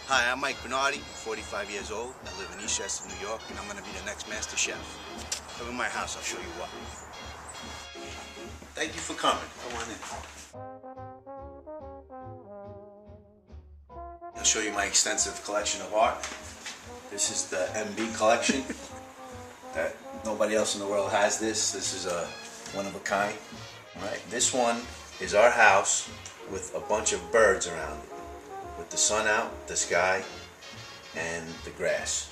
Hi, I'm Mike Bernardi, 45 years old. I live in Eastchester, New York, and I'm going to be the next master chef. Come in my house, I'll show you what. Thank you for coming. Come on in. I'll show you my extensive collection of art. This is the MB collection. That nobody else in the world has this. This is a one of a kind. All right. This one is our house with a bunch of birds around it, with the sun out, the sky, and the grass.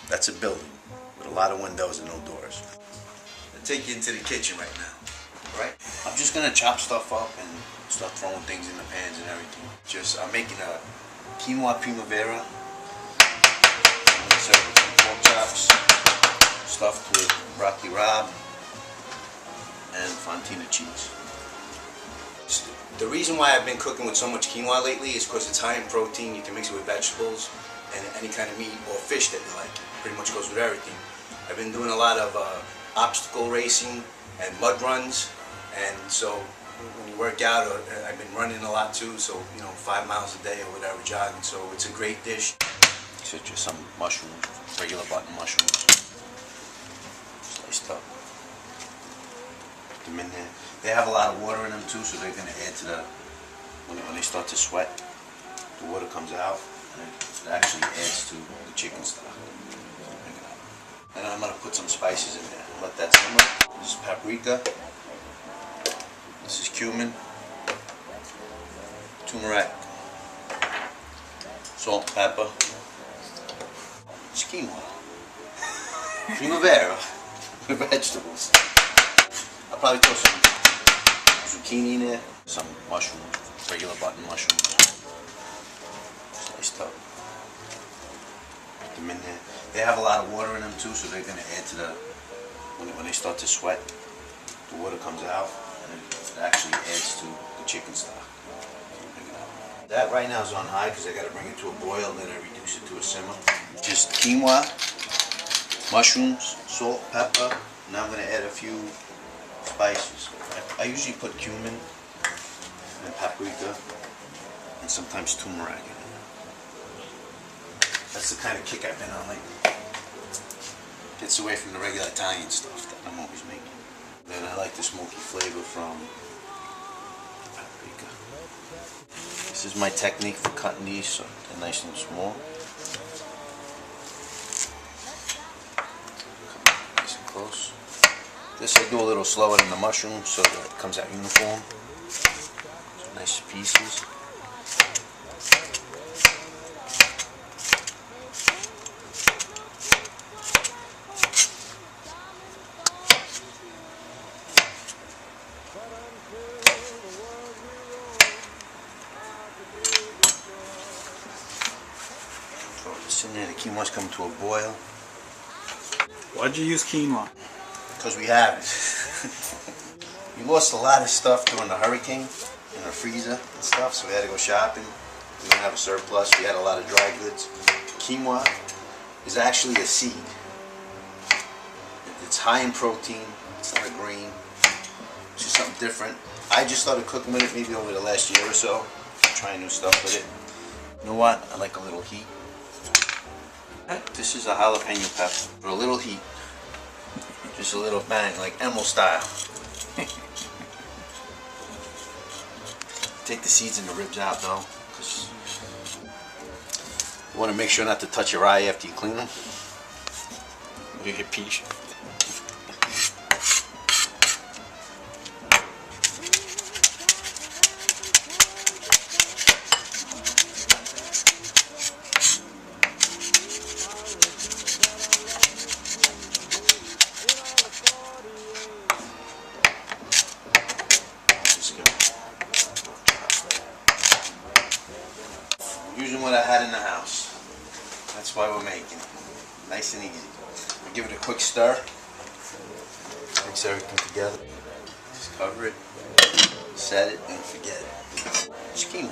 That's a building with a lot of windows and no doors. I'll take you into the kitchen right now. Right? I'm just gonna chop stuff up and start throwing things in the pans and everything. I'm making a quinoa primavera. I'm gonna serve it with pork chops, stuffed with broccoli rabe and fontina cheese. The reason why I've been cooking with so much quinoa lately is because it's high in protein. You can mix it with vegetables and any kind of meat or fish that you like. It pretty much goes with everything. I've been doing a lot of obstacle racing and mud runs, and so when you work out, I've been running a lot too, so 5 miles a day or whatever, jogging, so it's a great dish. So just some mushrooms, regular button mushrooms, sliced up. Put them in there. They have a lot of water in them too, so they're going to add to the, when they start to sweat, the water comes out, and it actually adds to the chicken stock. And I'm going to put some spices in there, let that simmer. This is paprika, this is cumin, turmeric, salt, pepper, it's quinoa, primavera, with vegetables. I'll probably throw some zucchini in there, some mushrooms, regular button mushrooms, sliced up. Put them in there. They have a lot of water in them too, so they're going to add to the, when they start to sweat, the water comes out, and it actually adds to the chicken stock. That right now is on high because I got to bring it to a boil, then I reduce it to a simmer. Just quinoa, mushrooms, salt, pepper. Now I'm going to add a few spices. I usually put cumin and paprika and sometimes turmeric in it. That's the kind of kick I've been on lately. Gets away from the regular Italian stuff that I'm always making. Then I like the smoky flavor from paprika. This is my technique for cutting these so they're nice and small. Nice and close. This I do a little slower than the mushroom so that it comes out uniform. So nice pieces. Throw this in there. The quinoa's coming to a boil. Why'd you use quinoa? Because we have it. We lost a lot of stuff during the hurricane in our freezer and stuff, so we had to go shopping. We didn't have a surplus. We had a lot of dry goods. Quinoa is actually a seed. It's high in protein. It's not a grain. It's just something different. I just started cooking with it maybe over the last year or so, trying new stuff with it. You know what? I like a little heat. This is a jalapeno pepper for a little heat. Just a little bang, like Emil style. Take the seeds and the ribs out though, because you want to make sure not to touch your eye after you clean them. You get peach. Using what I had in the house. That's why we're making it. Nice and easy. We give it a quick stir. Mix everything together. Just cover it, set it, and forget it. It's quinoa.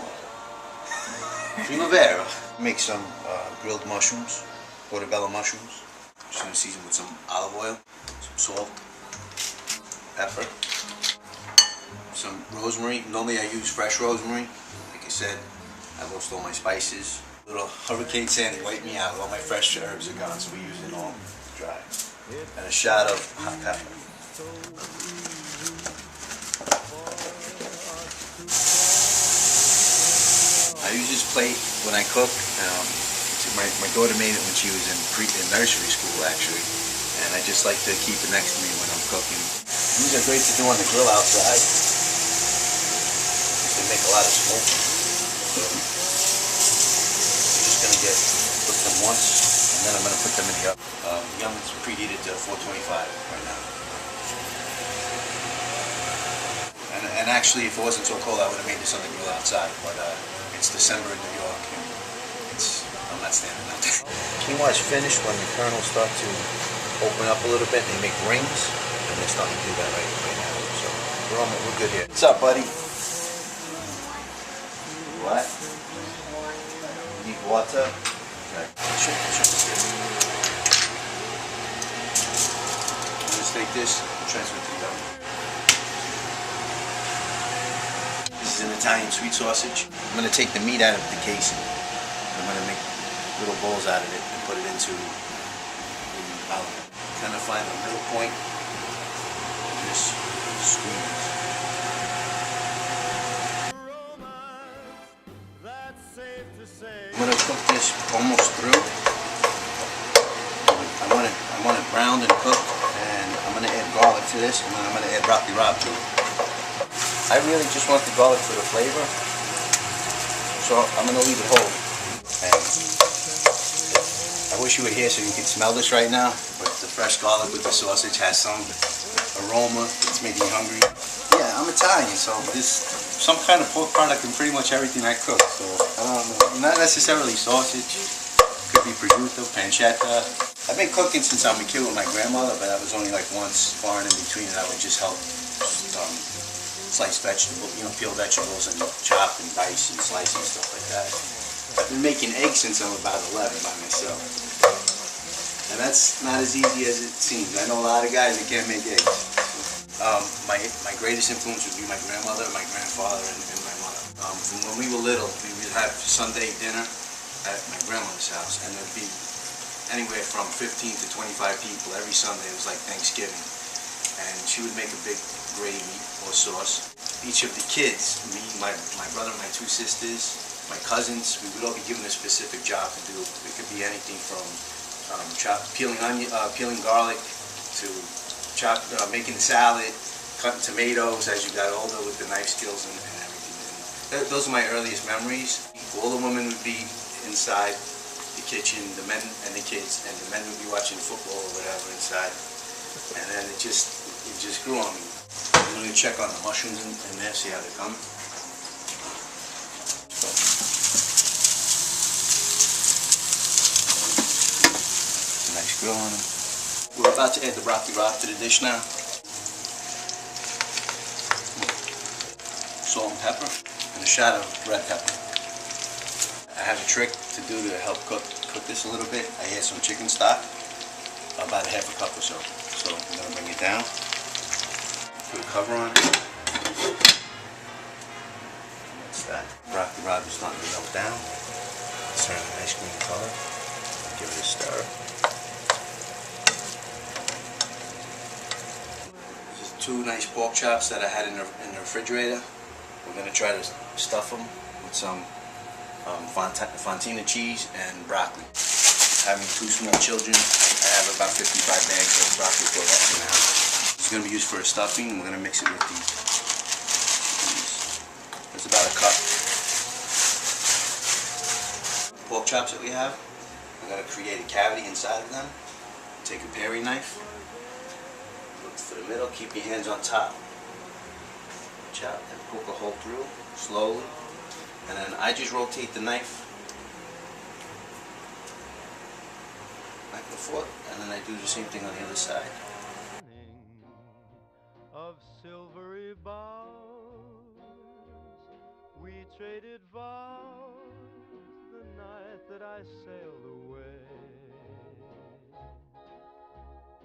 Primavera. Make some grilled mushrooms, portobello mushrooms. Just gonna season with some olive oil, some salt, pepper, some rosemary. Normally I use fresh rosemary. Like I said, I roast all my spices. Little Hurricane Sandy wiped me out. All my fresh herbs are gone, so we use it all dry. And a shot of hot pepper. I use this plate when I cook. My daughter made it when she was in nursery school, actually. And I just like to keep it next to me when I'm cooking. These are great to do on the grill outside. They make a lot of smoke. So I'm just gonna cook them once, and then I'm gonna put them in the oven. The oven's preheated to 425 right now. And actually, if it wasn't so cold, I would have made this on the grill outside. But it's December in New York, and I'm not standing out there. Quinoa is finished when the kernels start to open up a little bit and they make rings, and they're starting to do that right now. So we're good here. What's up, buddy? What? You need water? Okay. Sure. Let's take this and transfer it to the oven. This is an Italian sweet sausage. I'm going to take the meat out of the casing. I'm going to make little balls out of it and put it into the oven. Kind of find the middle point and just squeeze. I'm going to cook this almost through. I want it browned and cooked, and I'm going to add garlic to this, and then I'm going to add broccoli rabe to it. I really just want the garlic for the flavor, so I'm going to leave it whole. And I wish you were here so you could smell this right now, but the fresh garlic with the sausage has some aroma. It's making me hungry. Yeah, I'm Italian, so there's some kind of pork product in pretty much everything I cook. So not necessarily sausage. Could be prosciutto, pancetta. I've been cooking since I was a kid with my grandmother, but that was only like once, far and in between, and I would just help slice vegetables, peel vegetables and chop and dice and slice and stuff like that. I've been making eggs since I'm about 11 by myself. And that's not as easy as it seems. I know a lot of guys that can't make eggs. My greatest influence would be my grandmother, my grandfather, and my mother. From when we were little, we would have Sunday dinner at my grandmother's house, and there'd be anywhere from 15 to 25 people every Sunday. It was like Thanksgiving. And she would make a big gravy or sauce. Each of the kids, me, my brother, my two sisters, my cousins, we would all be given a specific job to do. It could be anything from peeling garlic to making the salad, cutting tomatoes as you got older with the knife skills and everything. And those are my earliest memories. All the women would be inside the kitchen, the men and the kids, and the men would be watching football or whatever inside. And then it just grew on me. I'm going to check on the mushrooms in there, see how they come. Nice grill on them. We're about to add the broccoli rabe to the dish now. Salt and pepper, and a shot of red pepper. I have a trick to do to help cook this a little bit. I add some chicken stock, about a half a cup or so. So I'm going to bring it down, put a cover on it. That's that. Broccoli rabe is starting to melt down. It's turning a nice green color. Give it a stir. These are two nice pork chops that I had in the refrigerator. We're going to try to stuff them with some fontina cheese and broccoli. Having two small children, I have about 55 bags of broccoli for that now. It's going to be used for a stuffing, and we're going to mix it with these. It's about a cup. Pork chops that we have, we're going to create a cavity inside of them. Take a paring knife, look for the middle, keep your hands on top. Chop and poke a hole through slowly, and then I just rotate the knife back and forth, and then I do the same thing on the other side. Of silvery boughs, we traded vows the night that I sailed away.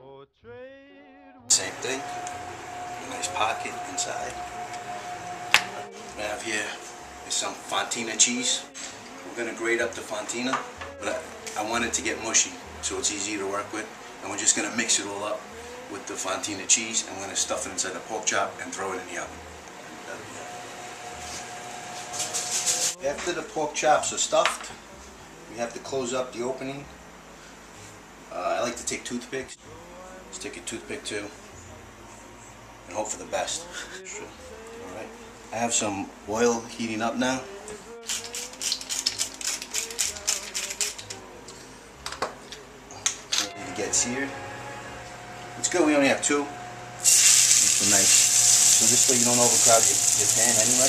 Oh, trade. Same thing. A nice pocket inside. What I have here is some fontina cheese. We're gonna grate up the fontina, but I want it to get mushy so it's easy to work with. And we're just gonna mix it all up with the fontina cheese, and we're gonna stuff it inside the pork chop and throw it in the oven. That'll be that. After the pork chops are stuffed, we have to close up the opening. I like to take toothpicks. Stick a toothpick too, and hope for the best. All right. I have some oil heating up now. Ready to get seared. It's good we only have two. It's a nice. So this way you don't overcrowd your pan anyway.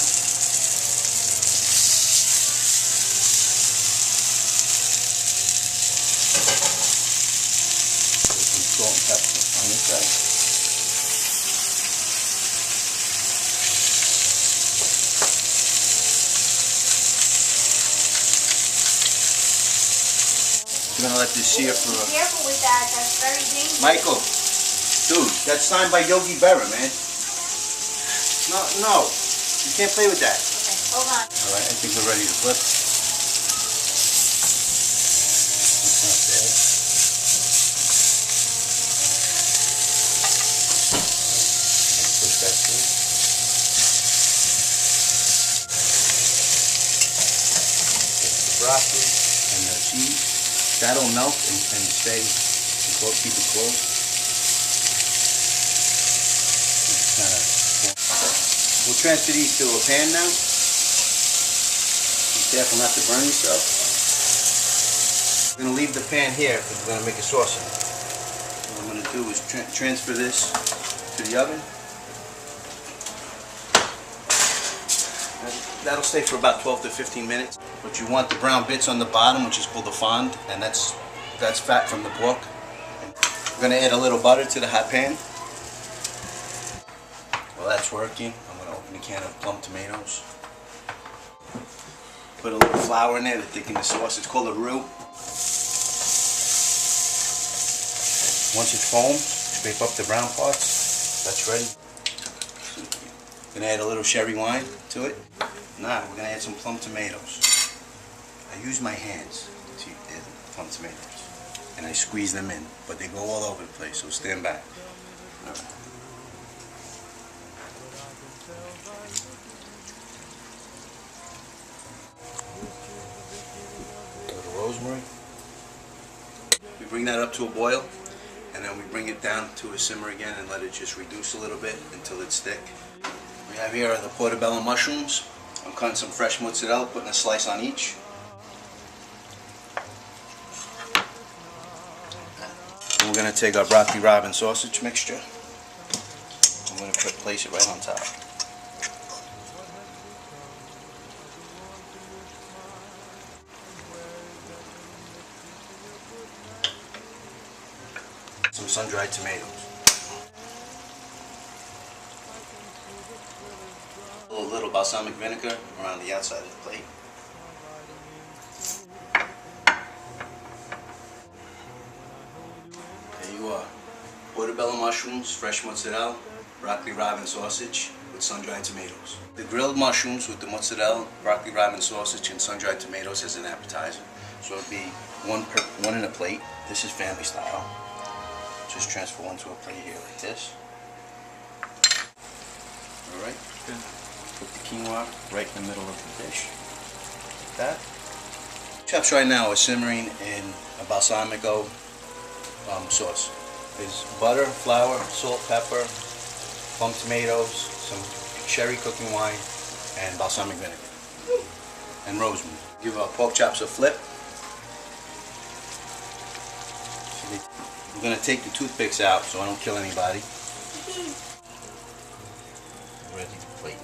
Some salt and pepper on this side. We're gonna let this sear for Be careful with that. That's very dangerous. Michael, dude, that's signed by Yogi Berra, man. No, you can't play with that. Okay, hold on. All right, I think we're ready to flip. That's not bad. Push that through. Get the broccoli and the cheese. That'll melt and stay, keep it closed. We'll transfer these to a pan now. Be careful not to burn yourself. We're going to leave the pan here because we're going to make a sauce in it. What I'm going to do is transfer this to the oven. That'll stay for about 12 to 15 minutes. But you want the brown bits on the bottom, which is called the fond, and that's fat from the pork. We're going to add a little butter to the hot pan. While that's working, I'm going to open a can of plum tomatoes. Put a little flour in there to thicken the sauce. It's called a roux. Once it foams, scrape up the brown parts. That's ready. Going to add a little sherry wine to it. Now we're going to add some plum tomatoes. I use my hands to add plum tomatoes, and I squeeze them in, but they go all over the place, so stand back. All right. A little rosemary. We bring that up to a boil, and then we bring it down to a simmer again and let it just reduce a little bit until it's thick. We have here the portobello mushrooms. I'm cutting some fresh mozzarella, putting a slice on each. And we're going to take our broccoli rabe sausage mixture. I'm going to place it right on top. Some sun-dried tomatoes. A little balsamic vinegar around the outside of the plate. There you are. Portobello mushrooms, fresh mozzarella, broccoli rabe sausage with sun-dried tomatoes. The grilled mushrooms with the mozzarella, broccoli rabe sausage, and sun-dried tomatoes as an appetizer. So it'll be one in a plate. This is family style. Just transfer one to a plate here like this. All right. Good. Put the quinoa right in the middle of the dish. Like that. Chops right now are simmering in a balsamico sauce. There's butter, flour, salt, pepper, plum tomatoes, some sherry cooking wine, and balsamic vinegar. And rosemary. Give our pork chops a flip. I'm going to take the toothpicks out so I don't kill anybody. Ready to plate.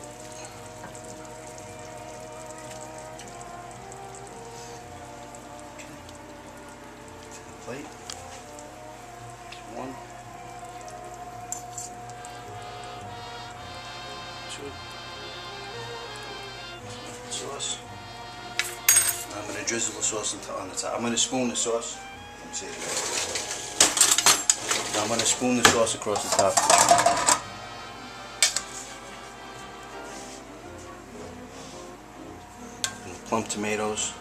Plate. One. Two. Sauce. I'm going to drizzle the sauce on the top. I'm going to spoon the sauce. Let me see it. Now I'm going to spoon the sauce across the top. And the plum tomatoes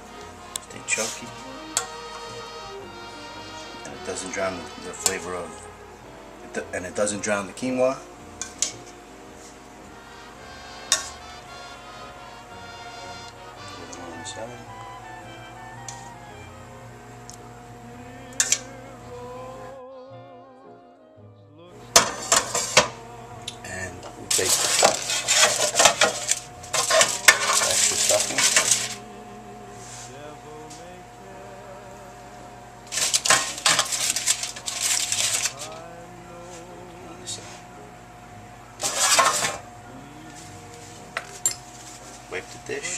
Stay chunky. And it doesn't drown the flavor of, and it doesn't drown the quinoa. Put it on the side. And we take extra stuffing. On the side. Wipe the dish.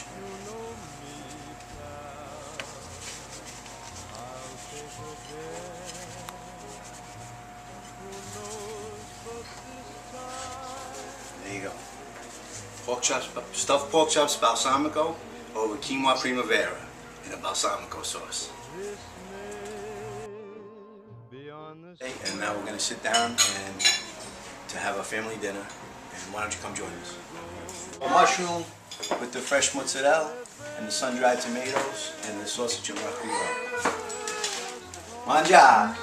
There you go. Pork chops, stuffed pork chops balsamico over quinoa primavera in a balsamico sauce. Okay, and now we're going to sit down and to have a family dinner. And why don't you come join us? A mushroom with the fresh mozzarella and the sun-dried tomatoes and the sausage and broccoli roll. Mangia!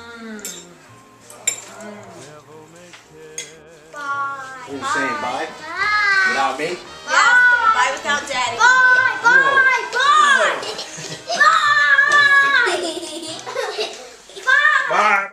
Bye. What are you saying, bye? Bye. Without me? Yes, bye without daddy. Bye, bye, bye. Bye. Bye. Bye.